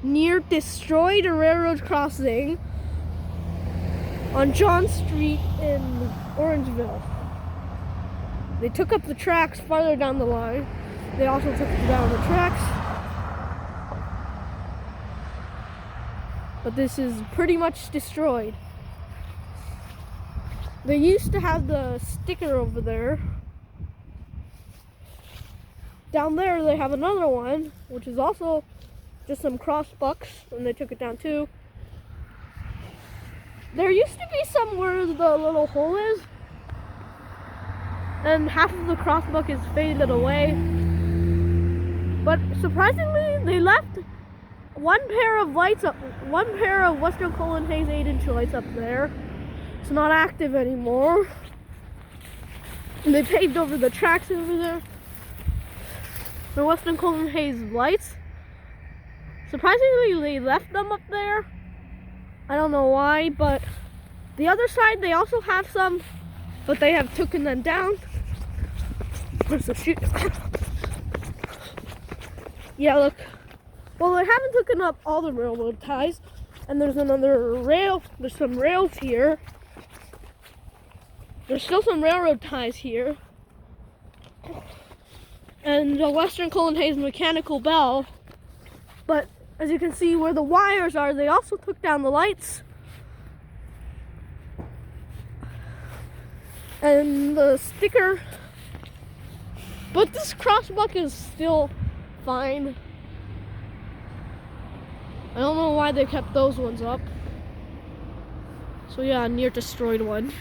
near destroyed railroad crossing on John Street in Orangeville. They took up the tracks farther down the line. They also took down the tracks. But this is pretty much destroyed. They used to have the sticker over there. Down there they have another one, which is also just some cross bucks, and they took it down too. There used to be some where the little hole is, and half of the crossbuck is faded away. But surprisingly, they left one pair of lights up, one pair of Western Colin Hayes 8-inch lights up there. It's not active anymore. And they paved over the tracks over there. The Western Colin Hayes lights. Surprisingly, they left them up there. I don't know why, but the other side they also have some, but they have taken them down. Where's the shoot? Yeah, look. Well, they haven't taken up all the railroad ties, and there's another rail. There's some rails here. There's still some railroad ties here. And the Western Colin Hayes mechanical bell. But as you can see where the wires are, they also took down the lights. And the sticker. But this crossbuck is still fine. I don't know why they kept those ones up. So yeah, near destroyed one.